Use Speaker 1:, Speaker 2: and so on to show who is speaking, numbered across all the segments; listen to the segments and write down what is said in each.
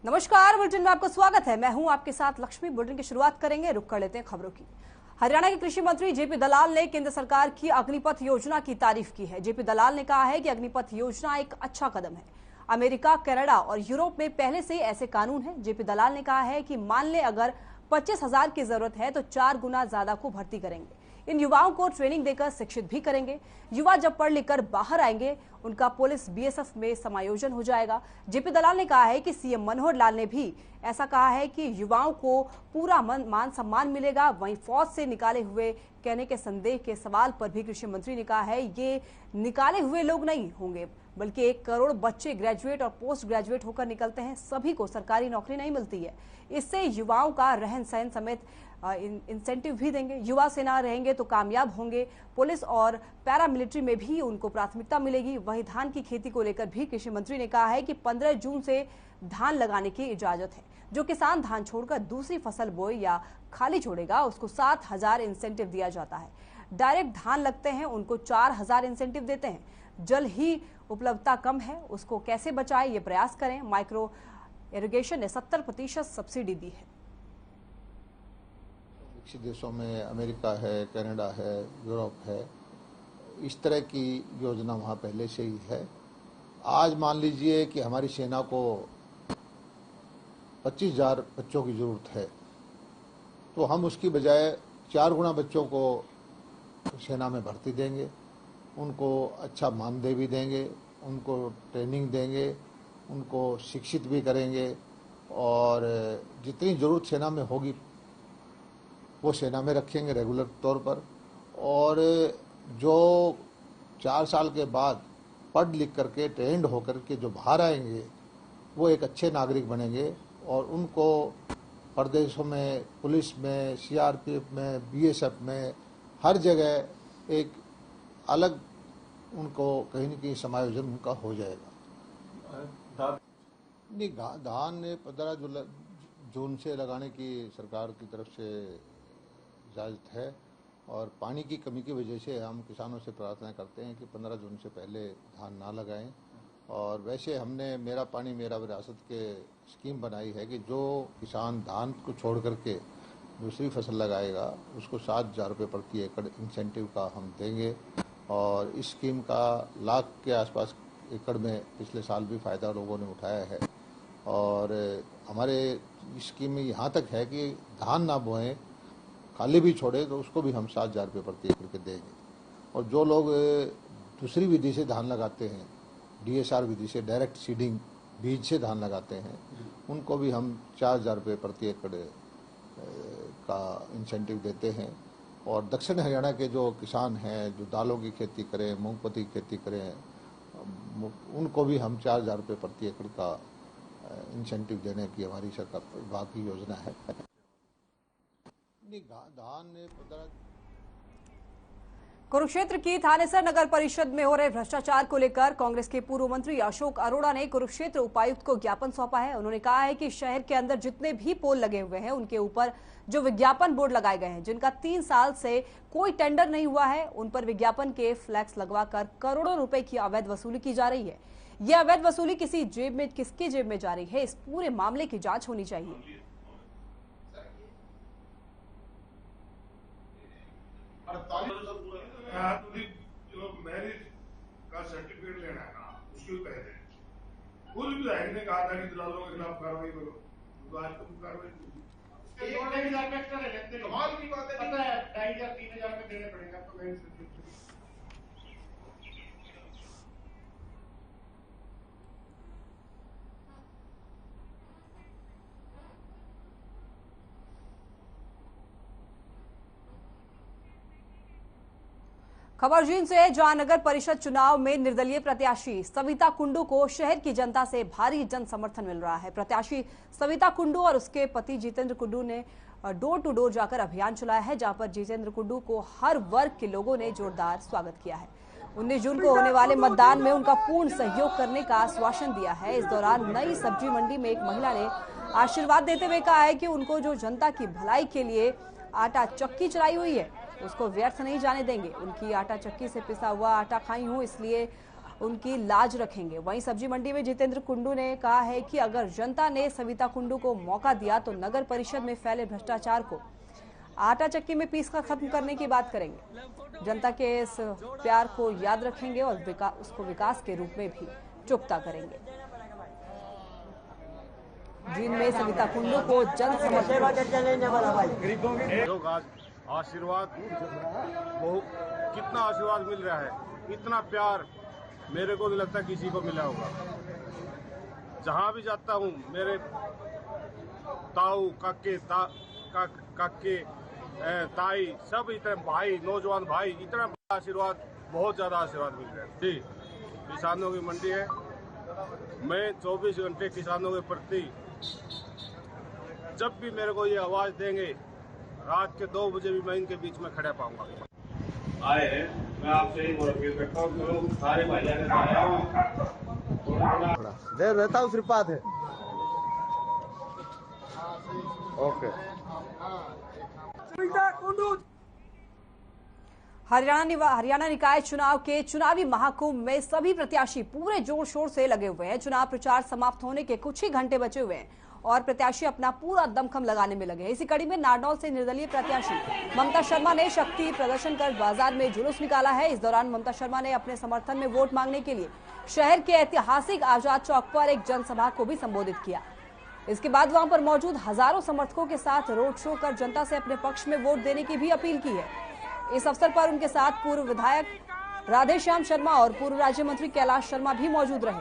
Speaker 1: नमस्कार, बुलेटिन में आपका स्वागत है। मैं हूं आपके साथ लक्ष्मी। बुलेटिन की शुरुआत करेंगे, रुक कर लेते हैं खबरों की। हरियाणा के कृषि मंत्री जेपी दलाल ने केंद्र सरकार की अग्निपथ योजना की तारीफ की है। जेपी दलाल ने कहा है कि अग्निपथ योजना एक अच्छा कदम है। अमेरिका, कनाडा और यूरोप में पहले से ऐसे कानून हैं। जेपी दलाल ने कहा है कि मान ले अगर 25,000 की जरूरत है तो 4 गुना ज्यादा को भर्ती करेंगे। इन युवाओं को ट्रेनिंग देकर शिक्षित भी करेंगे। युवा जब पढ़ लिख कर बाहर आएंगे उनका पुलिस बीएसएफ में समायोजन हो जाएगा। जेपी दलाल ने कहा है कि सीएम मनोहर लाल ने भी ऐसा कहा है कि युवाओं को पूरा मान सम्मान मिलेगा। वहीं फौज से निकाले हुए कहने के संदेह के सवाल पर भी कृषि मंत्री ने कहा है ये निकाले हुए लोग नहीं होंगे बल्कि 1 करोड़ बच्चे ग्रेजुएट और पोस्ट ग्रेजुएट होकर निकलते हैं। सभी को सरकारी नौकरी नहीं मिलती है। इससे युवाओं का रहन सहन समेत इंसेंटिव भी देंगे। युवा सेना रहेंगे तो कामयाब होंगे। पुलिस और पैरामिलिट्री में भी उनको प्राथमिकता मिलेगी। वहीं धान की खेती को लेकर भी कृषि मंत्री ने कहा है कि 15 जून से धान लगाने की इजाजत है। जो किसान धान छोड़कर दूसरी फसल बोए या खाली छोड़ेगा उसको 7,000 इंसेंटिव दिया जाता है। डायरेक्ट धान लगते हैं उनको 4,000 इंसेंटिव देते हैं। जल ही उपलब्धता कम है, उसको कैसे बचाए ये प्रयास करें। माइक्रो इरिगेशन ने 70% सब्सिडी दी है।
Speaker 2: विकसित देशों में अमेरिका है, कनाडा है, यूरोप है, इस तरह की योजना वहाँ पहले से ही है। आज मान लीजिए कि हमारी सेना को 25,000 बच्चों की ज़रूरत है तो हम उसकी बजाय 4 गुना बच्चों को सेना में भर्ती देंगे, उनको अच्छा मानदेय भी देंगे, उनको ट्रेनिंग देंगे, उनको शिक्षित भी करेंगे और जितनी ज़रूरत सेना में होगी वो सेना में रखेंगे रेगुलर तौर पर। और जो 4 साल के बाद पढ़ लिख करके ट्रेंड होकर के जो बाहर आएंगे वो एक अच्छे नागरिक बनेंगे और उनको प्रदेशों में, पुलिस में, सीआरपीएफ में, बीएसएफ में, हर जगह एक अलग उनको कहीं न कहीं समायोजन उनका हो जाएगा। नहीं, धान 15 जून से लगाने की सरकार की तरफ से इजाज़त है और पानी की कमी की वजह से हम किसानों से प्रार्थना करते हैं कि 15 जून से पहले धान ना लगाएं। और वैसे हमने मेरा पानी मेरा विरासत के स्कीम बनाई है कि जो किसान धान को छोड़ करके दूसरी फसल लगाएगा उसको 7,000 रुपये प्रति एकड़ इंसेंटिव का हम देंगे। और इस स्कीम का लाख के आसपास एकड़ में पिछले साल भी फ़ायदा लोगों ने उठाया है। और हमारे स्कीम में यहाँ तक है कि धान ना बोएं, खाली भी छोड़े तो उसको भी हम 7,000 रुपये प्रति एकड़ के देंगे। और जो लोग दूसरी विधि से धान लगाते हैं, डीएसआर विधि से, डायरेक्ट सीडिंग बीज से धान लगाते हैं, उनको भी हम 4,000 रुपये प्रति एकड़ का इंसेंटिव देते हैं। और दक्षिण हरियाणा के जो किसान हैं जो दालों की खेती करें, मूंगफली की खेती करें, उनको भी हम 4,000 रुपये प्रति एकड़ का इंसेंटिव देने की हमारी सरकार विभाग की योजना है। धान
Speaker 1: कुरुक्षेत्र की थानेसर नगर परिषद में हो रहे भ्रष्टाचार को लेकर कांग्रेस के पूर्व मंत्री अशोक अरोड़ा ने कुरुक्षेत्र उपायुक्त को ज्ञापन सौंपा है। उन्होंने कहा है कि शहर के अंदर जितने भी पोल लगे हुए हैं उनके ऊपर जो विज्ञापन बोर्ड लगाए गए हैं जिनका 3 साल से कोई टेंडर नहीं हुआ है, उन पर विज्ञापन के फ्लैक्स लगवाकर करोड़ों रुपए की अवैध वसूली की जा रही है। यह अवैध वसूली किसकी जेब में जा रही है, इस पूरे मामले की जांच होनी चाहिए।
Speaker 3: मैरिज का सर्टिफिकेट लेना है ना, उसके पहले कुल विधायक ने कहा था कि दलालों के खिलाफ कार्रवाई करो, तो आज तक कार्रवाई कमाल की बात है। पता है 2,500-3,000 में देने पड़ेगा तो मैरिज सर्टिफिकेट।
Speaker 1: खबर जींद से है, जहां नगर परिषद चुनाव में निर्दलीय प्रत्याशी सविता कुंडू को शहर की जनता से भारी जन समर्थन मिल रहा है। प्रत्याशी सविता कुंडू और उसके पति जितेंद्र कुंडू ने डोर टू डोर जाकर अभियान चलाया है, जहां पर जितेंद्र कुंडू को हर वर्ग के लोगों ने जोरदार स्वागत किया है। 19 जून को होने वाले मतदान में उनका पूर्ण सहयोग करने का आश्वासन दिया है। इस दौरान नई सब्जी मंडी में एक महिला ने आशीर्वाद देते हुए कहा है कि उनको जो जनता की भलाई के लिए आटा चक्की चलाई हुई है उसको व्यर्थ नहीं जाने देंगे। उनकी आटा चक्की से पिसा हुआ आटा खाई हूं, इसलिए उनकी लाज रखेंगे। वहीं सब्जी मंडी में जितेंद्र कुंडू ने कहा है कि अगर जनता ने सविता कुंडू को मौका दिया तो नगर परिषद में फैले भ्रष्टाचार को आटा चक्की में पीस कर खत्म करने की बात करेंगे। जनता के इस प्यार को याद रखेंगे और उसको विकास के रूप में भी चुकता करेंगे। जिनमें सविता कुंडू को जन समर्थन
Speaker 4: आशीर्वाद कितना आशीर्वाद मिल रहा है, इतना प्यार मेरे को नहीं लगता किसी को मिला होगा। जहां भी जाता हूं मेरे ताऊ काके ताई सब इतने भाई, नौजवान भाई, इतना आशीर्वाद, बहुत ज्यादा आशीर्वाद मिल रहा है। जी, किसानों की मंडी है, मैं 24 घंटे किसानों के प्रति, जब भी मेरे को ये आवाज देंगे रात के 2 बजे भी मैं इनके बीच में खड़ा पाऊंगा।
Speaker 5: आए हैं, मैं आपसे ही अपील करता हूँ, तो सारे भाइयों ने आया हूँ
Speaker 4: देर रहता हूँ श्रीपाद है। ओके।
Speaker 1: हरियाणा निकाय चुनाव के चुनावी महाकुंभ में सभी प्रत्याशी पूरे जोर शोर से लगे हुए हैं। चुनाव प्रचार समाप्त होने के कुछ ही घंटे बचे हुए हैं और प्रत्याशी अपना पूरा दमखम लगाने में लगे हैं। इसी कड़ी में नारनौल से निर्दलीय प्रत्याशी ममता शर्मा ने शक्ति प्रदर्शन कर बाजार में जुलूस निकाला है। इस दौरान ममता शर्मा ने अपने समर्थन में वोट मांगने के लिए शहर के ऐतिहासिक आजाद चौक पर एक जनसभा को भी संबोधित किया। इसके बाद वहां पर मौजूद हजारों समर्थकों के साथ रोड शो कर जनता से अपने पक्ष में वोट देने की भी अपील की है। इस अवसर पर उनके साथ पूर्व विधायक राधेश्याम शर्मा और पूर्व राज्य मंत्री कैलाश शर्मा भी मौजूद रहे।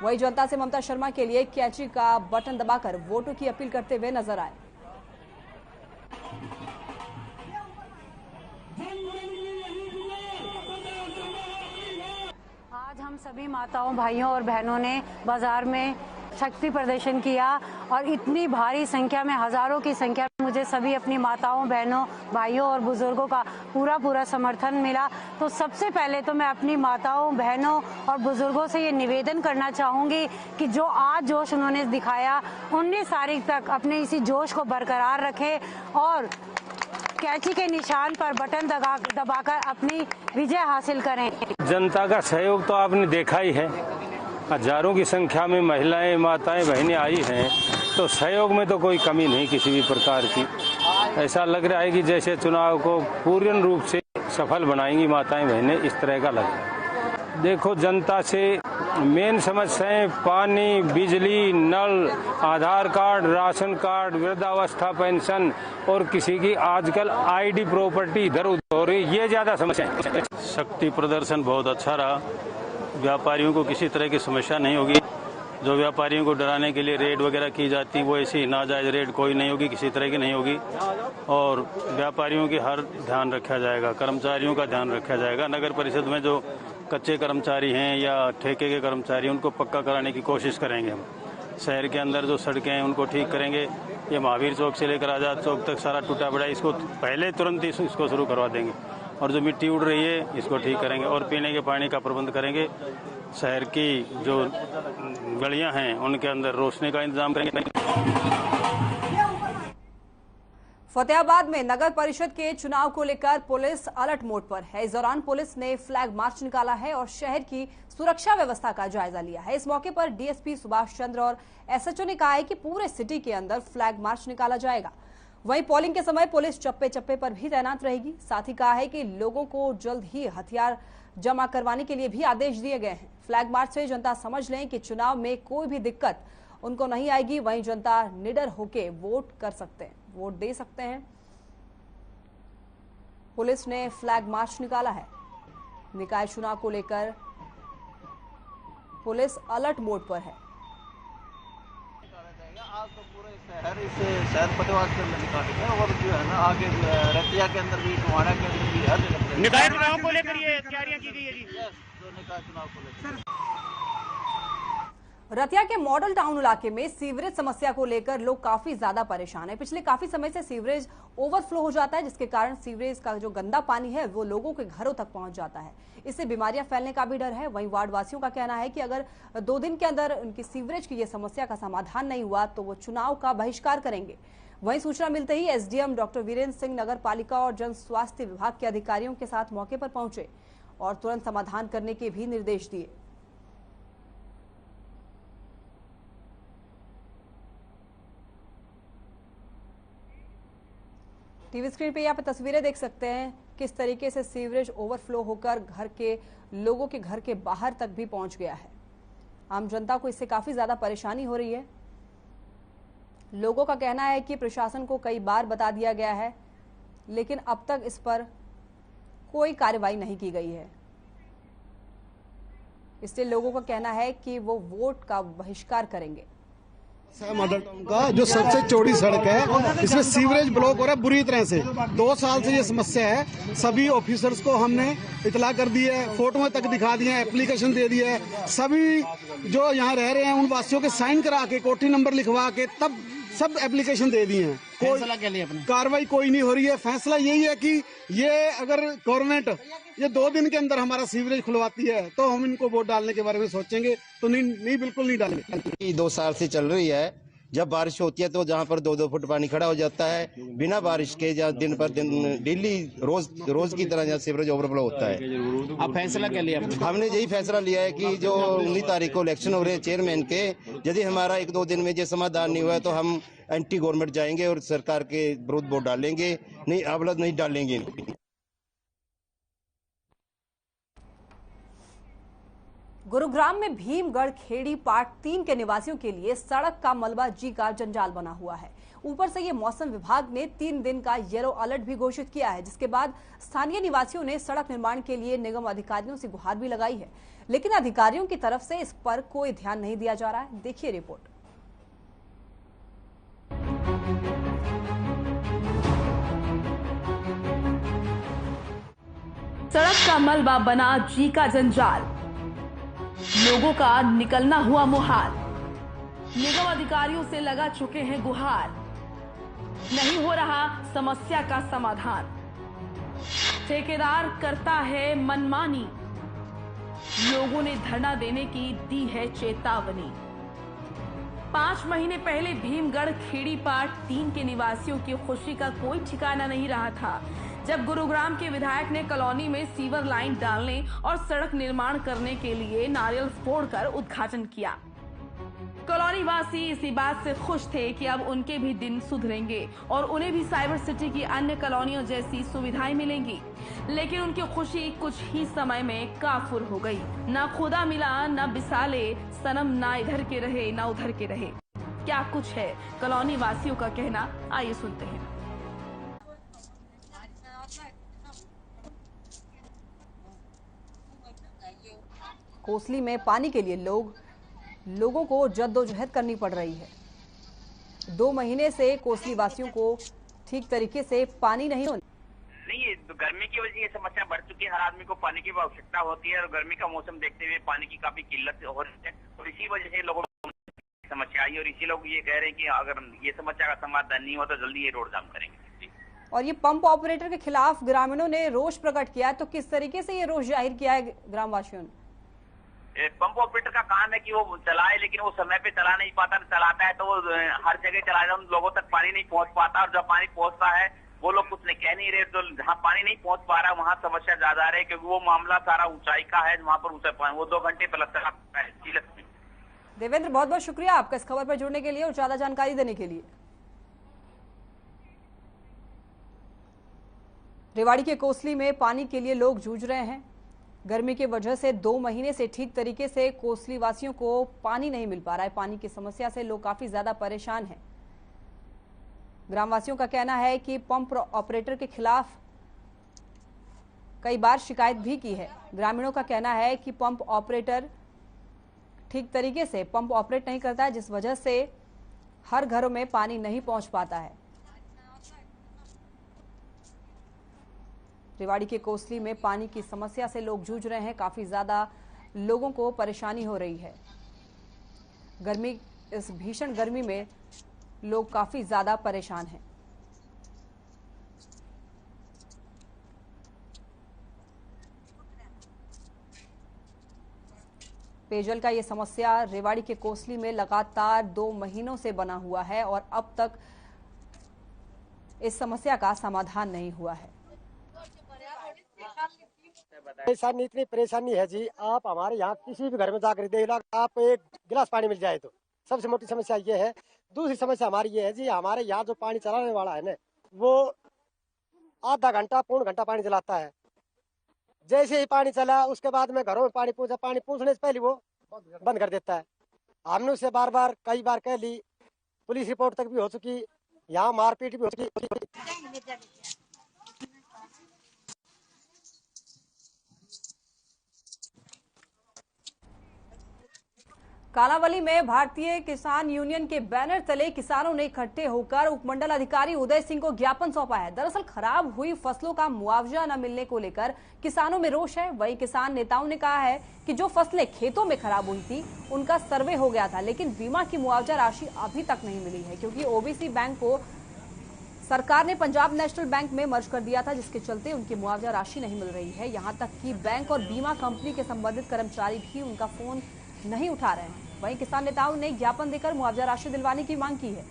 Speaker 1: वही जनता से ममता शर्मा के लिए कैची का बटन दबाकर वोटों की अपील करते हुए नजर आए।
Speaker 6: आज हम सभी माताओं, भाइयों और बहनों ने बाजार में शक्ति प्रदर्शन किया और इतनी भारी संख्या में, हजारों की संख्या में मुझे सभी अपनी माताओं, बहनों, भाइयों और बुजुर्गों का पूरा समर्थन मिला। तो सबसे पहले तो मैं अपनी माताओं, बहनों और बुजुर्गों से ये निवेदन करना चाहूंगी कि जो आज जोश उन्होंने दिखाया, 19 तारीख तक अपने इसी जोश को बरकरार रखें और कैची के निशान पर बटन दबाकर अपनी विजय हासिल करें।
Speaker 7: जनता का सहयोग तो आपने देखा ही है, हजारों की संख्या में महिलाएं, माताएं, बहनें आई हैं, तो सहयोग में तो कोई कमी नहीं किसी भी प्रकार की। ऐसा लग रहा है कि जैसे चुनाव को पूर्ण रूप से सफल बनाएंगी माताएं, बहनें, इस तरह का लग रहा है। देखो, जनता से मेन समस्याएं पानी, बिजली, नल, आधार कार्ड, राशन कार्ड, वृद्धावस्था पेंशन और किसी की आजकल आईडी प्रॉपर्टी इधर उधर हो रही, ये ज्यादा समस्या।
Speaker 8: शक्ति प्रदर्शन बहुत अच्छा रहा, व्यापारियों को किसी तरह की समस्या नहीं होगी। जो व्यापारियों को डराने के लिए रेड वगैरह की जाती वो ऐसी नाजायज रेड कोई नहीं होगी, किसी तरह की नहीं होगी। और व्यापारियों की हर ध्यान रखा जाएगा, कर्मचारियों का ध्यान रखा जाएगा। नगर परिषद में जो कच्चे कर्मचारी हैं या ठेके के कर्मचारी, उनको पक्का कराने की कोशिश करेंगे हम। शहर के अंदर जो सड़कें हैं उनको ठीक करेंगे। ये महावीर चौक से लेकर आजाद चौक तक सारा टूटा पड़ा, इसको पहले तुरंत इसको शुरू करवा देंगे। और जो मिट्टी उड़ रही है इसको ठीक करेंगे और पीने के पानी का प्रबंध करेंगे। शहर की जो गलियां हैं उनके अंदर रोशनी का इंतजाम करेंगे।
Speaker 1: फतेहाबाद में नगर परिषद के चुनाव को लेकर पुलिस अलर्ट मोड पर है। इस दौरान पुलिस ने फ्लैग मार्च निकाला है और शहर की सुरक्षा व्यवस्था का जायजा लिया है। इस मौके पर डीएसपी सुभाष चंद्र और एसएचओ ने कहा है कि पूरे सिटी के अंदर फ्लैग मार्च निकाला जाएगा। वहीं पोलिंग के समय पुलिस चप्पे चप्पे पर भी तैनात रहेगी। साथ ही कहा है कि लोगों को जल्द ही हथियार जमा करवाने के लिए भी आदेश दिए गए हैं। फ्लैग मार्च से जनता समझ लें कि चुनाव में कोई भी दिक्कत उनको नहीं आएगी। वहीं जनता निडर होकर वोट कर सकते हैं, वोट दे सकते हैं। पुलिस ने फ्लैग मार्च निकाला है। निकाय चुनाव को लेकर पुलिस अलर्ट मोड पर है।
Speaker 9: आज तो पूरे शहर फतेहाबाद के अंदर निकालेंगे और जो है ना आगे रतिया के अंदर भी, टुहाना के अंदर भी, हर जगह
Speaker 10: निकाय चुनाव को लेकर ये तैयारियां की गई है जी।
Speaker 9: जो निकाय चुनाव को लेकर
Speaker 1: रतिया के मॉडल टाउन इलाके में सीवरेज समस्या को लेकर लोग काफी ज्यादा परेशान हैं। पिछले काफी समय से सीवरेज ओवरफ्लो हो जाता है, जिसके कारण सीवरेज का जो गंदा पानी है वो लोगों के घरों तक पहुंच जाता है। इससे बीमारियां फैलने का भी डर है। वहीं वार्ड वासियों का कहना है कि अगर 2 दिन के अंदर उनकी सीवरेज की ये समस्या का समाधान नहीं हुआ तो वो चुनाव का बहिष्कार करेंगे। वहीं सूचना मिलते ही एसडीएम डॉक्टर वीरेंद्र सिंह नगर पालिका और जन स्वास्थ्य विभाग के अधिकारियों के साथ मौके पर पहुंचे और तुरंत समाधान करने के भी निर्देश दिए। टीवी स्क्रीन पे यहाँ पे तस्वीरें देख सकते हैं किस तरीके से सीवरेज ओवरफ्लो होकर घर के लोगों के घर के बाहर तक भी पहुंच गया है। आम जनता को इससे काफी ज्यादा परेशानी हो रही है। लोगों का कहना है कि प्रशासन को कई बार बता दिया गया है, लेकिन अब तक इस पर कोई कार्रवाई नहीं की गई है। इसलिए लोगों का कहना है कि वो वोट का बहिष्कार करेंगे।
Speaker 11: मॉडल टाउन का जो सबसे चौड़ी सड़क है, इसमें सीवरेज ब्लॉक हो रहा है बुरी तरह से। 2 साल से ये समस्या है। सभी ऑफिसर्स को हमने इतला कर दी है, फोटो तक दिखा दिए हैं, एप्लीकेशन दे दिया है। सभी जो यहाँ रह रहे हैं उन वासियों के साइन करा के, कोठी नंबर लिखवा के तब सब एप्लीकेशन दे दिए हैं।
Speaker 10: फैसला के लिए अपने
Speaker 11: कार्रवाई कोई नहीं हो रही है। फैसला यही है कि ये अगर गवर्नमेंट ये 2 दिन के अंदर हमारा सीवरेज खुलवाती है तो हम इनको वोट डालने के बारे में सोचेंगे। तो नहीं बिल्कुल नहीं डालेंगे।
Speaker 12: 2 साल से चल रही है। जब बारिश होती है तो जहाँ पर 2-2 फुट पानी खड़ा हो जाता है, बिना बारिश के जहाँ दिन पर दिन डेली रोज की तरह जहाँ सीवरेज ओवरफ्लो होता है।
Speaker 10: अब फैसला के लिए
Speaker 12: हमने यही फैसला लिया है कि जो 19 तारीख को इलेक्शन हो रहे हैं चेयरमैन के, यदि हमारा 1-2 दिन में ये समाधान नहीं हुआ तो हम एंटी गवर्नमेंट जाएंगे और सरकार के विरुद्ध वोट डालेंगे। नहीं अवलत नहीं डालेंगे।
Speaker 1: गुरुग्राम में भीमगढ़ खेड़ी पार्ट 3 के निवासियों के लिए सड़क का मलबा जी का जंजाल बना हुआ है। ऊपर से ये मौसम विभाग ने 3 दिन का येलो अलर्ट भी घोषित किया है, जिसके बाद स्थानीय निवासियों ने सड़क निर्माण के लिए निगम अधिकारियों से गुहार भी लगाई है, लेकिन अधिकारियों की तरफ से इस पर कोई ध्यान नहीं दिया जा रहा है। देखिए रिपोर्ट।
Speaker 13: सड़क का मलबा बना जी का जंजाल, लोगों का निकलना हुआ मुहाल। निगम अधिकारियों से लगा चुके हैं गुहार, नहीं हो रहा समस्या का समाधान। ठेकेदार करता है मनमानी, लोगों ने धरना देने की दी है चेतावनी। 5 महीने पहले भीमगढ़ खेड़ी पार्ट 3 के निवासियों की खुशी का कोई ठिकाना नहीं रहा था, जब गुरुग्राम के विधायक ने कॉलोनी में सीवर लाइन डालने और सड़क निर्माण करने के लिए नारियल फोड़कर उद्घाटन किया। कॉलोनी वासी इसी बात से खुश थे कि अब उनके भी दिन सुधरेंगे और उन्हें भी साइबर सिटी की अन्य कॉलोनियों जैसी सुविधाएं मिलेंगी, लेकिन उनकी खुशी कुछ ही समय में काफुर हो गई। ना खुदा मिला, ना बिसाले सनम, ना इधर के रहे ना उधर के रहे। क्या कुछ है कॉलोनी वासियों का कहना, आइए सुनते हैं।
Speaker 1: कोसली में पानी के लिए लोगों को जद्दोजहद करनी पड़ रही है। 2 महीने से कोसली वासियों को ठीक तरीके से पानी नहीं
Speaker 10: तो गर्मी की वजह से ये समस्या बढ़ चुकी है। हर आदमी को पानी की आवश्यकता होती है और गर्मी का मौसम देखते हुए पानी की काफी किल्लत हो रही है और इसी वजह से लोगों को समस्या आई और इसी लोग ये कह रहे हैं कि अगर ये समस्या का समाधान नहीं हुआ तो जल्दी ये रोड जाम करेंगे।
Speaker 1: और ये पंप ऑपरेटर के खिलाफ ग्रामीणों ने रोष प्रकट किया है, तो किस तरीके से ये रोष जाहिर किया है ग्रामवासियों ने?
Speaker 10: पंप ऑपरेटर का काम है कि वो चलाए, लेकिन वो समय पे चला नहीं पाता। चलाता है तो वो हर जगह चला जाता, उन लोगों तक पानी नहीं पहुंच पाता और जब पानी पहुंचता है वो लोग कुछ नहीं कह नहीं रहे। तो जहाँ पानी नहीं पहुंच पा रहा वहाँ समस्या ज्यादा है, क्योंकि वो मामला सारा ऊंचाई का है, वहाँ पर ऊंचा पानी वो 2 घंटे प्लस चला है।
Speaker 1: देवेंद्र, बहुत बहुत शुक्रिया आपका इस खबर पर जुड़ने के लिए और ज्यादा जानकारी देने के लिए। रेवाड़ी के कोसली में पानी के लिए लोग जूझ रहे हैं। गर्मी की वजह से 2 महीने से ठीक तरीके से कोसली वासियों को पानी नहीं मिल पा रहा है। पानी की समस्या से लोग काफी ज्यादा परेशान हैं। ग्रामवासियों का कहना है कि पंप ऑपरेटर के खिलाफ कई बार शिकायत भी की है। ग्रामीणों का कहना है कि पंप ऑपरेटर ठीक तरीके से पंप ऑपरेट नहीं करता है, जिस वजह से हर घरों में पानी नहीं पहुंच पाता है। रेवाड़ी के कोसली में पानी की समस्या से लोग जूझ रहे हैं। काफी ज्यादा लोगों को परेशानी हो रही है। इस भीषण गर्मी में लोग काफी ज्यादा परेशान हैं। पेयजल का ये समस्या रेवाड़ी के कोसली में लगातार 2 महीनों से बना हुआ है और अब तक इस समस्या का समाधान नहीं हुआ है।
Speaker 14: परेशानी इतनी परेशानी है जी, आप हमारे यहाँ किसी भी घर में जाकर देख लो, आप एक गिलास पानी मिल जाए तो सबसे मोटी समस्या ये है। दूसरी समस्या हमारी ये है जी, हमारे यहाँ जो पानी चलाने वाला है ना, वो आधा घंटा पौन घंटा पानी चलाता है। जैसे ही पानी चला उसके बाद में घरों में पानी पूछने से पहले वो बंद कर देता है। हमने उससे कई बार कह ली, पुलिस रिपोर्ट तक भी हो चुकी, यहाँ मारपीट भी हो चुकी।
Speaker 1: कालावली में भारतीय किसान यूनियन के बैनर तले किसानों ने इकट्ठे होकर उपमंडल अधिकारी उदय सिंह को ज्ञापन सौंपा है। दरअसल खराब हुई फसलों का मुआवजा न मिलने को लेकर किसानों में रोष है। वहीं किसान नेताओं ने कहा है कि जो फसलें खेतों में खराब हुई थी उनका सर्वे हो गया था, लेकिन बीमा की मुआवजा राशि अभी तक नहीं मिली है, क्योंकि ओबीसी बैंक को सरकार ने पंजाब नेशनल बैंक में मर्ज कर दिया था, जिसके चलते उनकी मुआवजा राशि नहीं मिल रही है। यहाँ तक कि बैंक और बीमा कंपनी के संबंधित कर्मचारी भी उनका फोन नहीं उठा रहे हैं। वहीं किसान नेताओं ने ज्ञापन देकर मुआवजा राशि दिलवाने की मांग की है।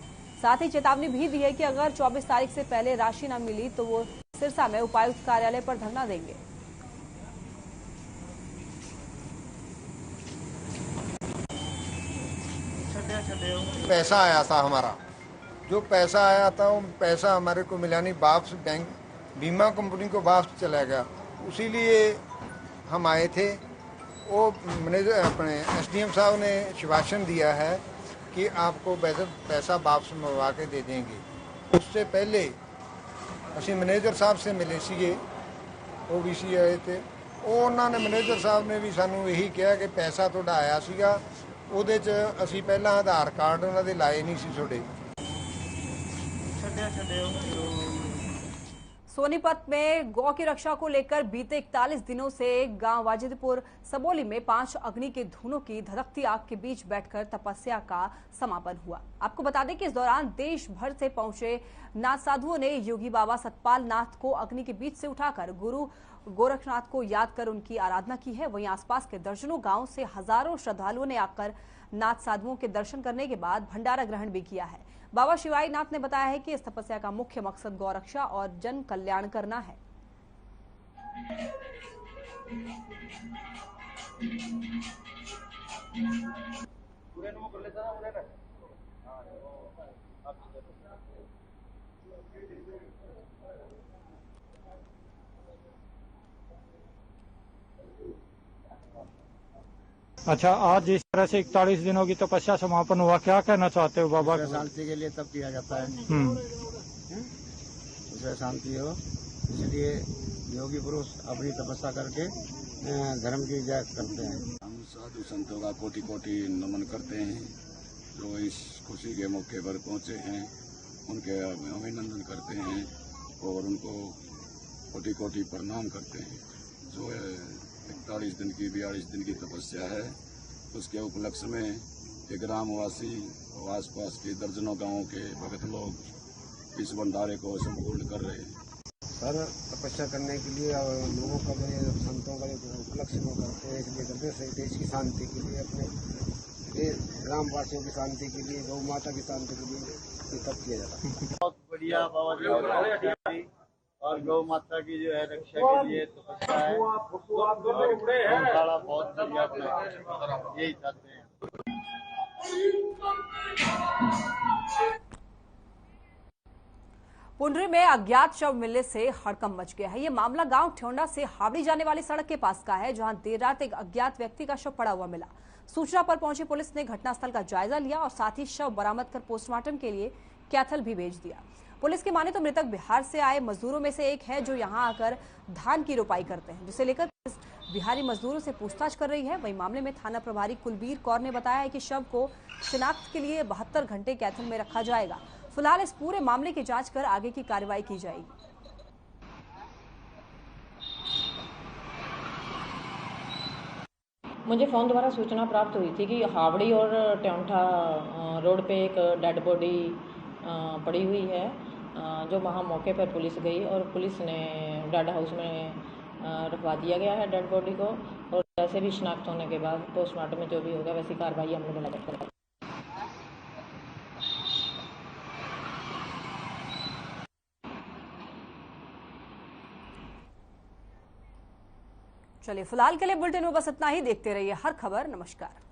Speaker 1: साथ ही चेतावनी भी दी है कि अगर 24 तारीख से पहले राशि न मिली तो वो सिरसा में उपायुक्त कार्यालय पर धरना देंगे।
Speaker 15: पैसा आया था हमारा, जो पैसा आया था वो पैसा हमारे को मिला नहीं, वापस बैंक बीमा कंपनी को वापस चला गया। उसी लिए हम आए थे। वो मैनेजर अपने एसडीएम साहब ने आश्वासन दिया है कि आपको पैसा वापस मंगवा के दे देंगे। उससे पहले ਅਸੀਂ मैनेजर साहब से मिले ਸੀਗੇ, ओबीसी आए थे। उन्होंने मैनेजर साहब ने भी सानू यही किया कि पैसा ਤੁਹਾਡਾ ਆਇਆ ਸੀਗਾ, ਉਹਦੇ 'ਚ ਅਸੀਂ ਪਹਿਲਾਂ ਆਧਾਰ ਕਾਰਡ ਉਹਨਾਂ ਦੇ ਲਾਏ ਨਹੀਂ ਸੀ ਤੁਹਾਡੇ।
Speaker 1: सोनीपत में गौ की रक्षा को लेकर बीते 41 दिनों से गांव वाजिदपुर सबोली में 5 अग्नि के धुनों की धधकती आग के बीच बैठकर तपस्या का समापन हुआ। आपको बता दें कि इस दौरान देश भर से पहुंचे नाथ साधुओं ने योगी बाबा सतपाल नाथ को अग्नि के बीच से उठाकर गुरु गोरखनाथ को याद कर उनकी आराधना की है। वहीं आसपास के दर्जनों गांव से हजारों श्रद्धालुओं ने आकर नाथ साधुओं के दर्शन करने के बाद भंडारा ग्रहण भी किया है। बाबा शिवाई नाथ ने बताया है कि इस तपस्या का मुख्य मकसद गौरक्षा और जन कल्याण करना है।
Speaker 16: अच्छा, आज जिस तरह से 41 दिनों की तपस्या समापन हुआ, क्या कहना चाहते हो बाबा?
Speaker 17: शांति के लिए तब किया जाता है, उसे शांति हो, इसलिए योगी पुरुष अपनी तपस्या करके धर्म की जय करते हैं।
Speaker 18: हम साधु संतों का कोटि कोटि नमन करते हैं, जो इस खुशी के मौके पर पहुंचे हैं उनके अभिनंदन करते हैं और उनको कोटि कोटि प्रणाम करते हैं। जो 41 दिन की 42 दिन की तपस्या है, उसके उपलक्ष्य में ये ग्रामवासी और आसपास के दर्जनों गांवों के भक्त लोग इस भंडारे को संपूर्ण कर रहे हैं।
Speaker 17: सर, तपस्या करने के लिए और लोगों का जो संतों का जो उपलक्ष्य वो करते हैं, इसलिए करते हैं देश की शांति के लिए, अपने ग्रामवासियों की शांति के लिए, गौ माता की शांति के लिए ये तब किया जाता है।
Speaker 9: बहुत बढ़िया बाबा जी और गौ माता की जो है रक्षा के लिए तपस्या है, बहुत बढ़िया बनाया, यही चाहते हैं।
Speaker 1: पुंडरी में अज्ञात शव मिलने से हड़कंप मच गया है। ये मामला गांव ठेौंडा से हावड़ी जाने वाली सड़क के पास का है, जहां देर रात एक अज्ञात व्यक्ति का शव पड़ा हुआ मिला। सूचना पर पहुंची पुलिस ने घटनास्थल का जायजा लिया और साथ ही शव बरामद कर पोस्टमार्टम के लिए कैथल भी भेज दिया। पुलिस की माने तो मृतक बिहार से आए मजदूरों में से एक है, जो यहां आकर धान की रोपाई करते हैं, जिसे लेकर पुलिस बिहारी मजदूरों से पूछताछ कर रही है। वहीं मामले में थाना प्रभारी कुलबीर कौर ने बताया है कि शव को शिनाख्त के लिए 72 घंटे कैथल में रखा जाएगा। फिलहाल इस पूरे मामले की जांच कर आगे की कार्रवाई की जाएगी।
Speaker 19: मुझे फ़ोन द्वारा सूचना प्राप्त हुई थी कि हावड़ी और ट्योंठा रोड पे एक डेड बॉडी पड़ी हुई है, जो वहाँ मौके पर पुलिस गई और पुलिस ने डेड हाउस में रखवा दिया गया है डेड बॉडी को, और जैसे भी शिनाख्त होने के बाद पोस्टमार्टम में जो भी होगा वैसी कार्रवाई हम लोग करेंगे।
Speaker 1: चलिए फिलहाल के लिए बुलेटिन में बस इतना ही। देखते रहिए हर खबर। नमस्कार।